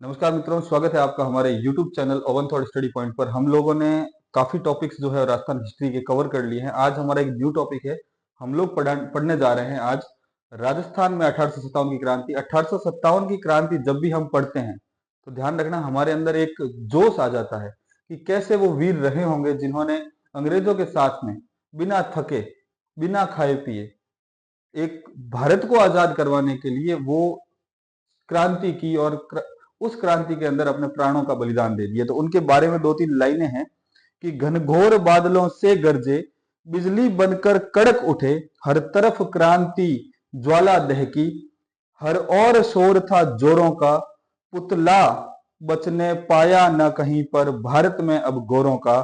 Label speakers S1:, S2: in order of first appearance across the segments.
S1: नमस्कार मित्रों, स्वागत है आपका हमारे YouTube channel oven thought study point पर। हम लोगों ने काफी टॉपिक्स जो है राजस्थान हिस्ट्री के कवर कर लिए हैं। आज हमारा एक न्यू टॉपिक है। हम लोग पढ़ने जा रहे हैं आज राजस्थान में 1857 की क्रांति। 1857 की क्रांति जब भी हम पढ़ते हैं तो ध्यान रखना हमारे अंदर एक जोश आ जाता है कि कैसे वो वीर रहे होंगे जिन्होंने अंग्रेजों के साथ में बिना थके, बिना खाए पिए एक भारत को आजाद करवाने के लिए वो क्रांति की और उस क्रांति के अंदर अपने प्राणों का बलिदान दे दिया। तो उनके बारे में दो तीन लाइनें हैं कि घनघोर बादलों से गरजे, बिजली बनकर कड़क उठे, हर तरफ क्रांति ज्वाला दहकी, हर और शोर था जोरों का, पुतला बचने पाया न कहीं पर, भारत में अब गोरों का,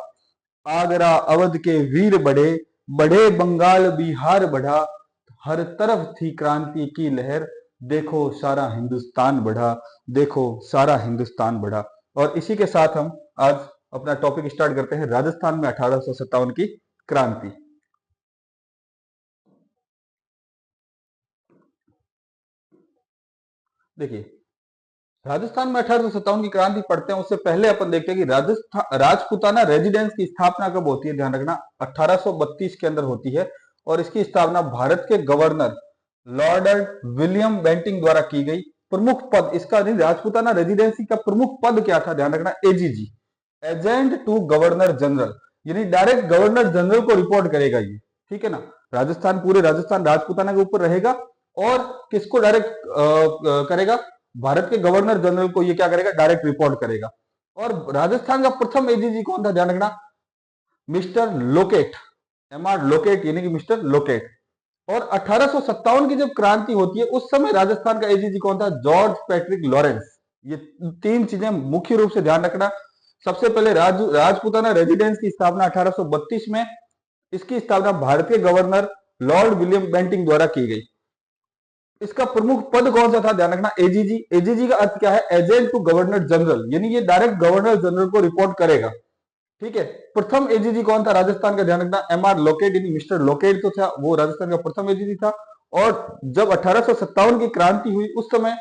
S1: आगरा अवध के वीर बढ़े, बढ़े बंगाल बिहार बढ़ा, हर तरफ थी क्रांति की लहर, देखो सारा हिंदुस्तान बढ़ा, देखो सारा हिंदुस्तान बढ़ा। और इसी के साथ हम आज अपना टॉपिक स्टार्ट करते हैं, राजस्थान में 1857 की क्रांति। देखिए, राजस्थान में 1857 की क्रांति पढ़ते हैं उससे पहले अपन देखते हैं कि राजस्थान राजपूताना रेजिडेंस की स्थापना कब होती है। ध्यान रखना 1832 के अंदर होती है और इसकी स्थापना भारत के गवर्नर लॉर्ड विलियम बेंटिंग द्वारा की गई। प्रमुख पद इसका नहीं, राजपूताना रेजिडेंसी का प्रमुख पद क्या था, ध्यान रखना AGG, agent to governor general, यानी डायरेक्ट गवर्नर जनरल को रिपोर्ट करेगा ये। ठीक है ना, राजस्थान पूरे राजस्थान राजपूताना के ऊपर रहेगा और किसको डायरेक्ट करेगा, भारत के गवर्नर जनरल को ये क्या करेगा, डायरेक्ट रिपोर्ट करेगा। और राजस्थान का प्रथम एजीजी कौन था, ध्यान रखना मिस्टर लोकेट, एमआर लोकेट, यानी कि मिस्टर लोकेट। और 1857 की जब क्रांति होती है उस समय राजस्थान का एजीजी कौन था, जॉर्ज पैट्रिक लॉरेंस। ये तीन चीजें मुख्य रूप से ध्यान रखना। सबसे पहले राजपूताना रेजिडेंस की स्थापना 1832 में, इसकी स्थापना भारत के गवर्नर लॉर्ड विलियम बेंटिंग द्वारा की गई। इसका प्रमुख पद कौन सा था, ध्यान रखना एजीजी। एजीजी का अर्थ क्या है, एजेंट टू गवर्नर जनरल, यानी ये डायरेक्ट गवर्नर जनरल को रिपोर्ट करेगा। ठीक है, प्रथम एजीजी कौन था राजस्थान का, ध्यान रखना एमआर लोकेट, यानी मिस्टर लोकेट तो था, वो राजस्थान का प्रथम एजीजी था। और जब 1857 की क्रांति हुई उस समय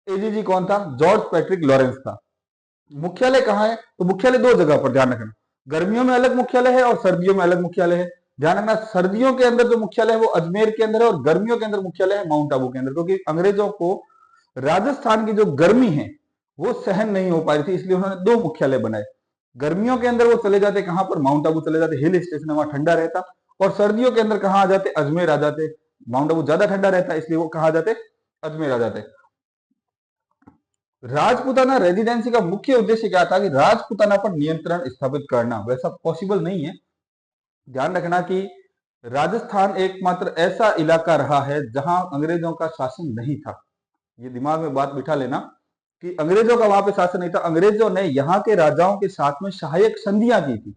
S1: एजीजी कौन था, जॉर्ज पैट्रिक लॉरेंस था। मुख्यालय कहाँ है, तो मुख्यालय दो जगह पर, ध्यान रखना गर्मियों में अलग मुख्यालय है और सर्दियों में अलग मुख्यालय है। ध्यान रखना सर्दियों के अंदर जो मुख्यालय है वो अजमेर के अंदर है और गर्मियों के अंदर मुख्यालय है माउंट आबू के अंदर, क्योंकि अंग्रेजों को राजस्थान की जो गर्मी है वो सहन नहीं हो पा रही थी, इसलिए उन्होंने दो मुख्यालय बनाए। गर्मियों के अंदर वो चले जाते कहां पर, माउंट आबू चले जाते, हिल स्टेशन है वहां ठंडा रहता। और सर्दियों के अंदर कहां आ जाते, अजमेर आ जाते। माउंट आबू ज्यादा ठंडा रहता है इसलिए वो कहा जाते, अजमेर आ जाते। राजपूताना रेजिडेंसी का मुख्य उद्देश्य क्या था कि राजपूताना पर नियंत्रण स्थापित करना। वैसा पॉसिबल नहीं है। ध्यान रखना कि राजस्थान एकमात्र ऐसा इलाका रहा है जहां अंग्रेजों का शासन नहीं था। ये दिमाग में बात बिठा लेना कि अंग्रेजों का वहां पे शासन नहीं था। अंग्रेजों ने यहाँ के राजाओं के साथ में सहायक संधियां की थी,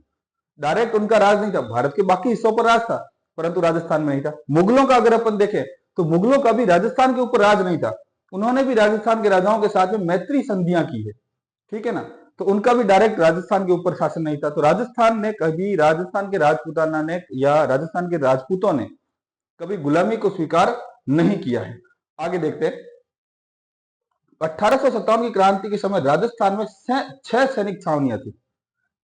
S1: डायरेक्ट उनका राज नहीं था। भारत के बाकी हिस्सों पर राज था परंतु राजस्थान में नहीं था। मुगलों का अगर अपन देखें तो मुगलों का भी राजस्थान के ऊपर राज नहीं था, उन्होंने भी राजस्थान के राजाओं के साथ में मैत्री संधियां की है। ठीक है ना, तो उनका भी डायरेक्ट राजस्थान के ऊपर शासन नहीं था। तो राजस्थान ने कभी, राजस्थान के राजपूताना ने या राजस्थान के राजपूतों ने कभी गुलामी को स्वीकार नहीं किया है। आगे देखते हैं, 1857 की क्रांति के समय राजस्थान में 6 सैनिक छावनियां थी।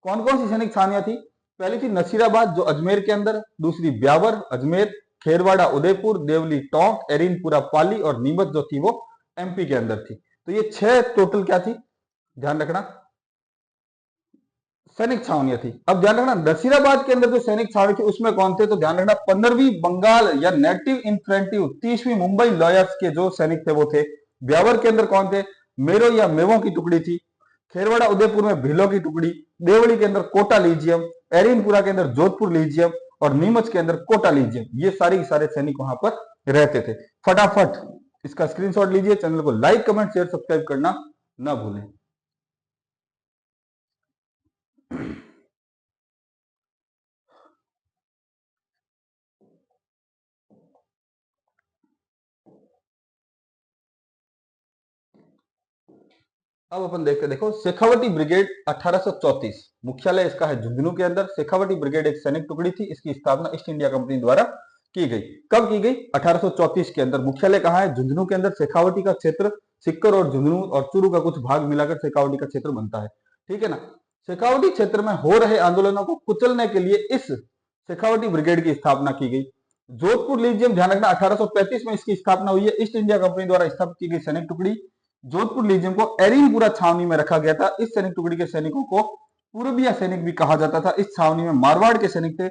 S1: कौन कौन सी सैनिक छावनियां थी, पहली थी नसीराबाद जो अजमेर के अंदर, दूसरी ब्यावर अजमेर, खेरवाड़ा उदयपुर, देवली टोंक, एरिनपुरा पाली और नीमच जो थी वो एमपी के अंदर थी। तो ये 6 टोटल क्या थी, ध्यान रखना सैनिक छावनियां थी। अब ध्यान रखना नसीराबाद के अंदर जो सैनिक छावनी थी उसमें कौन थे, तो ध्यान रखना 15वीं बंगाल या नेटिव इन्फेंट्री, 30वीं मुंबई लॉयर्स के जो सैनिक थे वो थे। ब्यावर के अंदर कौन थे, मेरो या मेवों की टुकड़ी थी। खेरवाड़ा उदयपुर में भीलों की टुकड़ी, देवली के अंदर कोटा लीजियम, एरिनपुरा के अंदर जोधपुर लीजियम और नीमच के अंदर कोटा लीजियम। ये सारे सैनिक वहां पर रहते थे। फटाफट इसका स्क्रीनशॉट लीजिए, चैनल को लाइक कमेंट शेयर सब्सक्राइब करना ना भूलें। अब अपन देखते, देखो शेखावटी ब्रिगेड 1834, मुख्यालय इसका है झुंझुनू के अंदर। शेखावटी ब्रिगेड एक सैनिक टुकड़ी थी, इसकी स्थापना ईस्ट इंडिया कंपनी द्वारा की गई। कब की गई, 1834 के अंदर। मुख्यालय कहां है, झुंझुनू के अंदर। शेखावटी का क्षेत्र सिक्कर और झुंझुनू और चूरू का कुछ भाग मिलाकर शेखावटी का क्षेत्र बनता है। ठीक है ना। शेखावटी क्षेत्र में हो रहे आंदोलनों को कुचलने के लिए इस शेखावटी ब्रिगेड की स्थापना की गई। जोधपुर लीजियम, ध्यान रखना 1835 में इसकी स्थापना हुई है। ईस्ट इंडिया कंपनी द्वारा स्थापित की गई सैनिक टुकड़ी जोधपुर लीजियम को एरीनपुरा छावनी में रखा गया था। इस सैनिक टुकड़ी के सैनिकों को पूर्बिया सैनिक भी कहा जाता था। इस छावनी में मारवाड़ के सैनिक थे।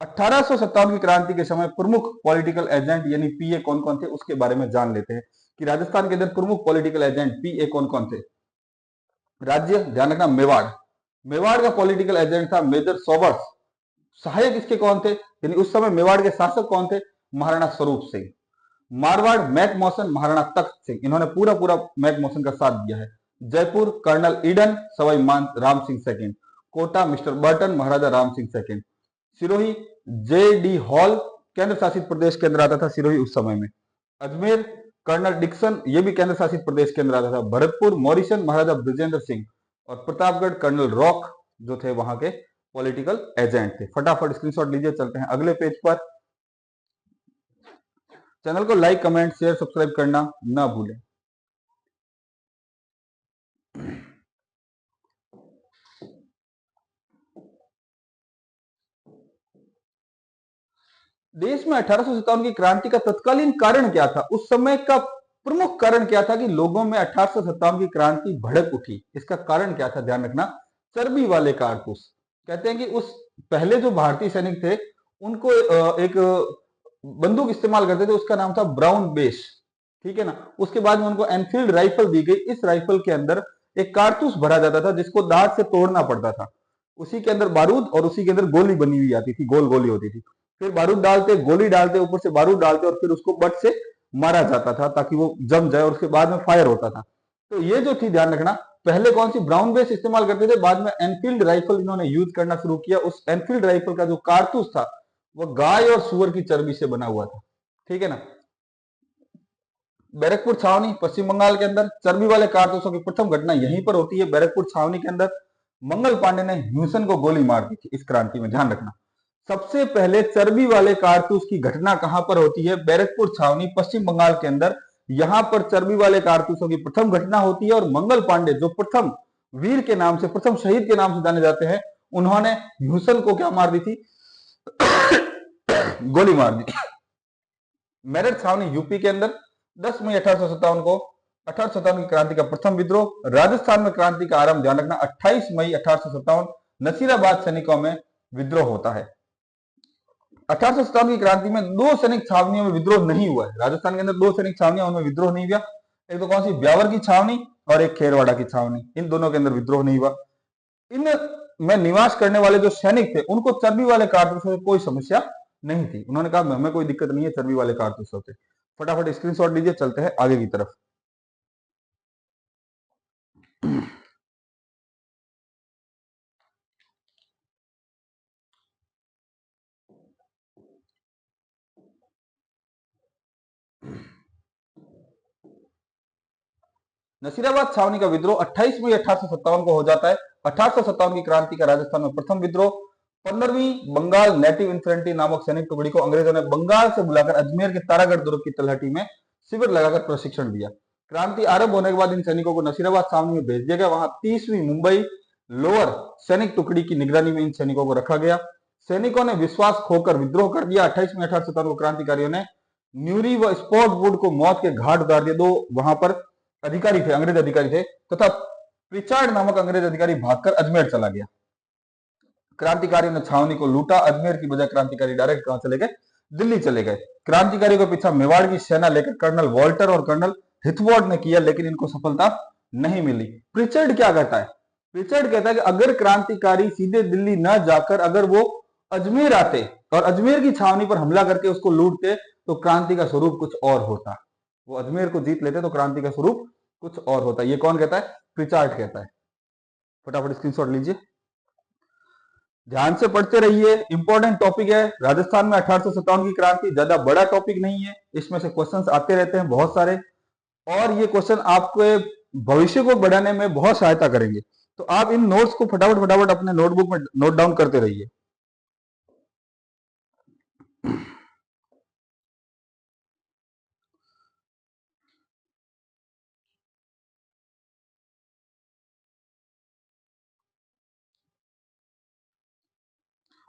S1: 1857 की क्रांति के समय प्रमुख पॉलिटिकल एजेंट यानी पीए कौन कौन थे उसके बारे में जान लेते हैं कि राजस्थान के अंदर प्रमुख पॉलिटिकल एजेंट पीए कौन कौन थे। राज्य, ध्यान रखना मेवाड़। मेवाड़ का पॉलिटिकल एजेंट था मेजर सोबर्स। सहायक इसके कौन थे, यानी उस समय मेवाड़ के शासक कौन थे, महाराणा स्वरूप सिंह। मारवाड़ मैक मौसन, महाराणा तख्त सिंह, इन्होंने पूरा पूरा मैक मौसन का साथ दिया है। Jaipur colonel Eden, Sawai Man Ram Singh second. Kota mister Burton, Maharaja Ram Singh second. Sirohi J D Hall, केंद्र शासित प्रदेश के अंदर आता था सिरोही उस समय में। अजमेर कर्नल डिक्सन, ये भी केंद्र शासित प्रदेश के अंदर आता था। भरतपुर मॉरिसन, महाराजा ब्रजेंद्र सिंह। और प्रतापगढ़ कर्नल रॉक जो थे वहां के पॉलिटिकल एजेंट थे। फटाफट स्क्रीनशॉट लीजिए, चलते हैं अगले पेज पर। चैनल को लाइक कमेंट शेयर सब्सक्राइब करना ना भूलें। देश में 1857 की क्रांति का तत्कालीन कारण क्या था, उस समय का प्रमुख कारण क्या था कि लोगों में 1857 की क्रांति भड़क उठी। इसका कारण क्या था, ध्यान रखना, चर्बी वाले कारतूस। कहते हैं कि उस पहले जो भारतीय सैनिक थे उनको एक बंदूक इस्तेमाल करते थे, उसका नाम था ब्राउन बेस। ठीक है ना। उसके बाद में उनको एनफील्ड राइफल दी गई। इस राइफल के अंदर एक कारतूस भरा जाता था जिसको दांत से तोड़ना पड़ता था। उसी के अंदर बारूद और उसी के अंदर गोली बनी हुई आती थी, गोल गोली होती थी। फिर बारूद डालते, गोली डालते, ऊपर से बारूद डालते और फिर उसको बट से मारा जाता था ताकि वो जम जाए और उसके बाद में फायर होता था। तो ये जो थी, ध्यान रखना, पहले कौन सी ब्राउन बेस इस्तेमाल करते थे, बाद में एनफील्ड राइफल इन्होंने यूज करना शुरू किया। उस एनफील्ड राइफल का जो कारतूस था वो गाय और सुअर की चर्बी से बना हुआ था। ठीक है ना। बैरकपुर छावनी पश्चिम बंगाल के अंदर, चर्बी वाले कारतूसों की प्रथम घटना यहीं पर होती है, बैरकपुर छावनी के अंदर। मंगल पांडे ने ह्यूसन को गोली मार दी थी इस क्रांति में, ध्यान रखना। सबसे पहले चर्बी वाले कारतूस की घटना कहां पर होती है, बैरकपुर छावनी पश्चिम बंगाल के अंदर। यहां पर चर्बी वाले कारतूसों की प्रथम घटना होती है और मंगल पांडे जो प्रथम वीर के नाम से, प्रथम शहीद के नाम से जाने जाते हैं, उन्होंने ह्यूसन को क्या मार दी थी गोली मार दी। मेरठ छावनी यूपी के अंदर 10 मई 1857 को 1857 की क्रांति का प्रथम विद्रोह। राजस्थान में क्रांति का आरंभ, ध्यान रखना, 28 मई 1857 नसीराबाद सैनिकों में विद्रोह होता है। 1857 की क्रांति में दो सैनिक छावनियों में विद्रोह नहीं हुआ है। राजस्थान के अंदर दो सैनिक छावनियां, उनमें विद्रोह नहीं हुआ। एक तो कौन सी, ब्यावर की छावनी और एक खेरवाड़ा की छावनी, इन दोनों के अंदर विद्रोह नहीं हुआ। इन में निवास करने वाले जो सैनिक थे उनको चर्बी वाले कारतूसों से कोई समस्या नहीं थी। उन्होंने कहा हमें कोई दिक्कत नहीं है चर्बी वाले कारतूसों से। फटाफट स्क्रीनशॉट लीजिए, चलते हैं आगे की तरफ। नसीराबाद छावनी का विद्रोह 28 मई 1857 को हो जाता है। 1857 की क्रांति का राजस्थान में प्रथम विद्रोह। 15वीं बंगाल नेटिव इन्फेंट्री नामक सैनिक टुकड़ी को अंग्रेजों ने बंगाल से बुलाकर अजमेर के तारागढ़ दुर्ग की तलहटी में शिविर लगाकर प्रशिक्षण दिया। क्रांति आरंभ होने के बाद इन सैनिकों को नसीराबाद छावनी में भेज दिया गया। वहां 30वीं मुंबई लोअर सैनिक टुकड़ी की निगरानी में इन सैनिकों को रखा गया। सैनिकों ने विश्वास खोकर विद्रोह कर दिया। 28 मई 1857 को क्रांतिकारियों ने न्यूरी व स्पॉट वुड को मौत के घाट उतार दिया। दो वहां पर अधिकारी थे, अंग्रेज अधिकारी थे, तथा प्रिचार्ड नामक अंग्रेज अधिकारी भागकर अजमेर चला गया। क्रांतिकारियों ने छावनी को लूटा। अजमेर की बजाय क्रांतिकारी डायरेक्ट कहां चले गए, दिल्ली चले गए। क्रांतिकारियों का पीछा मेवाड़ की सेना लेकर कर्नल वॉल्टर और कर्नल हिथवॉर्ड ने किया, लेकिन इनको सफलता नहीं मिली। प्रिचर्ड क्या कहता है, प्रिचर्ड कहता है कि अगर क्रांतिकारी सीधे दिल्ली न जाकर अगर वो अजमेर आते और अजमेर की छावनी पर हमला करके उसको लूटते तो क्रांति का स्वरूप कुछ और होता। वो अजमेर को जीत लेते तो क्रांति का स्वरूप कुछ और होता। ये कौन कहता है, प्रिचार्ड कहता है। फटाफट स्क्रीनशॉट लीजिए, ध्यान से पढ़ते रहिए, इंपॉर्टेंट टॉपिक है। राजस्थान में 1857 की क्रांति ज्यादा बड़ा टॉपिक नहीं है, इसमें से क्वेश्चंस आते रहते हैं बहुत सारे, और ये क्वेश्चन आपके भविष्य को बढ़ाने में बहुत सहायता करेंगे। तो आप इन नोट्स को फटाफट फटाफट अपने नोटबुक में नोट डाउन करते रहिए।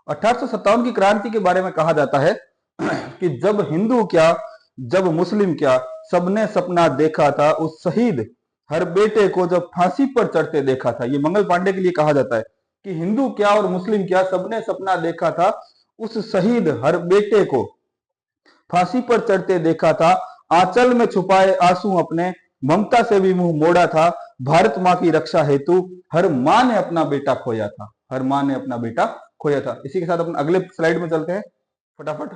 S1: 1857 की क्रांति के बारे में कहा जाता है कि जब हिंदू क्या, जब मुस्लिम क्या, सबने सपना देखा था उस शहीद हर बेटे को जब फांसी पर चढ़ते देखा था। ये मंगल पांडे के लिए कहा जाता है कि हिंदू क्या और मुस्लिम क्या, सबने सपना देखा था उस शहीद हर बेटे को फांसी पर चढ़ते देखा था। आंचल में छुपाए आंसू अपने, ममता से भी मुंह मोड़ा था। भारत मां की रक्षा हेतु हर मां ने अपना बेटा खोया था, हर मां ने अपना बेटा खोया था। इसी के साथ अपन अगले स्लाइड में चलते हैं फटाफट।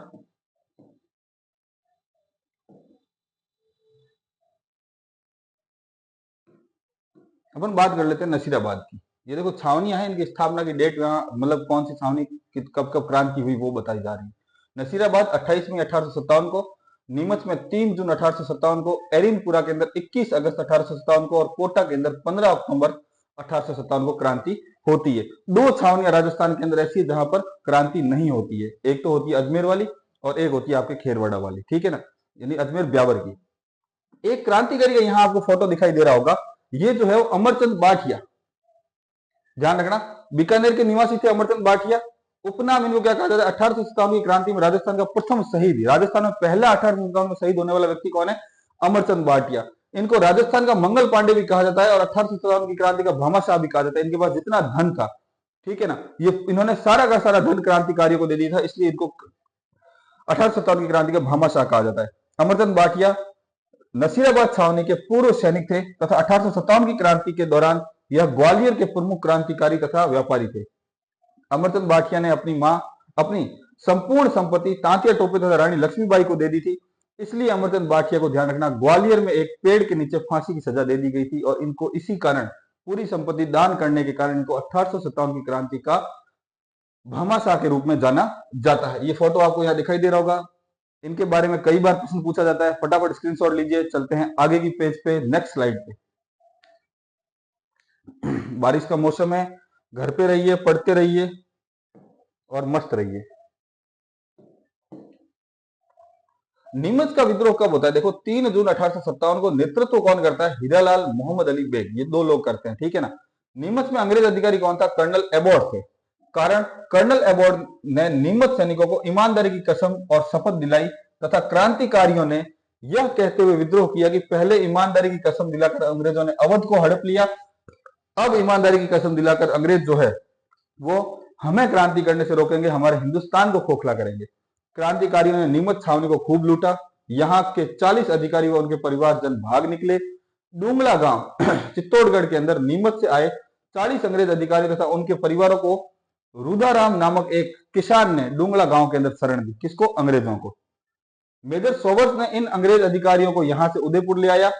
S1: अपन बात कर लेते हैं नसीराबाद की। ये देखो छावनियां हैं, इनकी स्थापना की डेट यहाँ मतलब कौन सी छावनी कब कब क्रांति हुई वो बताई जा रही है। नसीराबाद 28 मई 1857 को, नीमच में 3 जून 1857 को, एरिनपुरा के अंदर 21 अगस्त 1857 को और कोटा के अंदर 15 अक्टूबर 1857 को क्रांति होती है। दो छावनियां राजस्थान के अंदर ऐसी है जहां पर क्रांति नहीं होती है, एक तो होती है अजमेर वाली और एक होती है आपके खेरवाड़ा वाली, ठीक है ना, यानी अजमेर ब्यावर की। एक क्रांतिकारी का यहाँ आपको फोटो दिखाई दे रहा होगा, ये जो है वो अमरचंद बाठिया, ध्यान रखना, बीकानेर के निवासी थे अमरचंद बाठिया। उपनाम इनको क्या कहा जाता है, 1857 की क्रांति में राजस्थान का प्रथम शहीद, राजस्थान में पहला 1857 में शहीद होने वाला व्यक्ति कौन है, अमरचंद बाठिया। इनको राजस्थान का मंगल पांडे भी कहा जाता है और 1857 की क्रांति का भामाशाह भी कहा जाता है। इनके पास जितना धन था, ठीक है ना, ये इन्होंने सारा का सारा धन क्रांतिकारियों को दे दिया था, इसलिए इनको 1857 की क्रांति का भामाशाह कहा जाता है। अमरचंद बाठिया नसीराबाद छावनी के पूर्व सैनिक थे तथा 1857 की क्रांति के दौरान यह ग्वालियर के प्रमुख क्रांतिकारी तथा व्यापारी थे। अमरचंद बाठिया ने अपनी संपूर्ण संपत्ति तांतिया टोपे तथा रानी लक्ष्मीबाई को दे दी थी। इसलिए अमरचंद बाठिया को ध्यान रखना, ग्वालियर में एक पेड़ के नीचे फांसी की सजा दे दी गई थी और इनको इसी कारण, पूरी संपत्ति दान करने के कारण इनको 1857 की क्रांति का भामाशाह के रूप में जाना जाता है। ये फोटो आपको यहाँ दिखाई दे रहा होगा। इनके बारे में कई बार प्रश्न पूछा जाता है, फटाफट स्क्रीनशॉट लीजिए। चलते हैं आगे की पेज पे, नेक्स्ट स्लाइड पे। बारिश का मौसम है, घर पे रहिए, पढ़ते रहिए और मस्त रहिए। नीमच का विद्रोह कब होता है, देखो 3 जून 1857 को। नेतृत्व कौन करता है, हीरालाल मोहम्मद अली बेग, ये दो लोग करते हैं, ठीक है ना। नीमच में अंग्रेज अधिकारी कौन था, कर्नल एबॉर्ड थे। कारण कर्नल एबॉर्ड ने नीमच सैनिकों को ईमानदारी की कसम और शपथ दिलाई तथा क्रांतिकारियों ने यह कहते हुए विद्रोह किया कि पहले ईमानदारी की कसम दिलाकर अंग्रेजों ने अवध को हड़प लिया, अब ईमानदारी की कसम दिलाकर अंग्रेज जो है वो हमें क्रांति करने से रोकेंगे, हमारे हिंदुस्तान को खोखला करेंगे। क्रांतिकारियों ने नीमच छावनी को खूब लूटा। यहाँ के 40 अधिकारी व उनके परिवारजन भाग निकले। डूंगला गांव चित्तौड़गढ़ के अंदर नीमच से आए 40 अंग्रेज अधिकारी तथा उनके परिवारों को रुदाराम नामक एक किसान ने डूंगला गांव के अंदर शरण दी। किसको, अंग्रेजों को। मेजर सोवर्स ने इन अंग्रेज अधिकारियों को यहां से उदयपुर ले आया।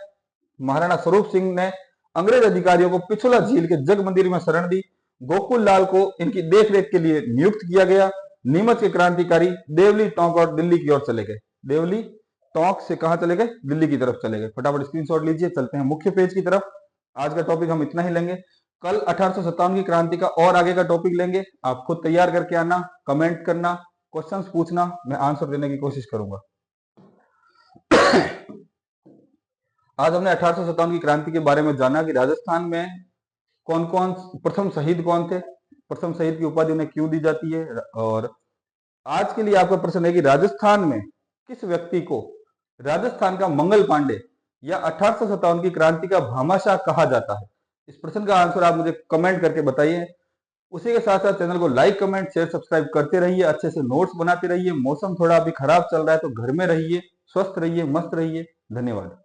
S1: महाराणा स्वरूप सिंह ने अंग्रेज अधिकारियों को पिछला झील के जग मंदिर में शरण दी। गोकुल लाल को इनकी देखरेख के लिए नियुक्त किया गया। नीमच के क्रांतिकारी देवली, टोंक और दिल्ली की ओर चले गए। देवली, टोंक से कहां चले गए, दिल्ली की तरफ चले गए। फटाफट स्क्रीनशॉट लीजिए, चलते हैं मुख्य पेज की तरफ। आज का टॉपिक हम इतना ही लेंगे। कल 1857 की क्रांति का और आगे का टॉपिक लेंगे। आप खुद तैयार करके आना, कमेंट करना, क्वेश्चंस पूछना, मैं आंसर देने की कोशिश करूंगा। आज हमने 1857 की क्रांति के बारे में जाना कि राजस्थान में कौन कौन प्रथम शहीद कौन थे, प्रथम शहीद की उपाधि उन्हें क्यों दी जाती है, और आज के लिए आपका प्रश्न है कि राजस्थान में किस व्यक्ति को राजस्थान का मंगल पांडे या 1857 की क्रांति का भामाशाह कहा जाता है। इस प्रश्न का आंसर आप मुझे कमेंट करके बताइए। उसी के साथ साथ चैनल को लाइक, कमेंट, शेयर, सब्सक्राइब करते रहिए, अच्छे से नोट्स बनाते रहिए। मौसम थोड़ा अभी खराब चल रहा है तो घर में रहिए, स्वस्थ रहिए, मस्त रहिए। धन्यवाद।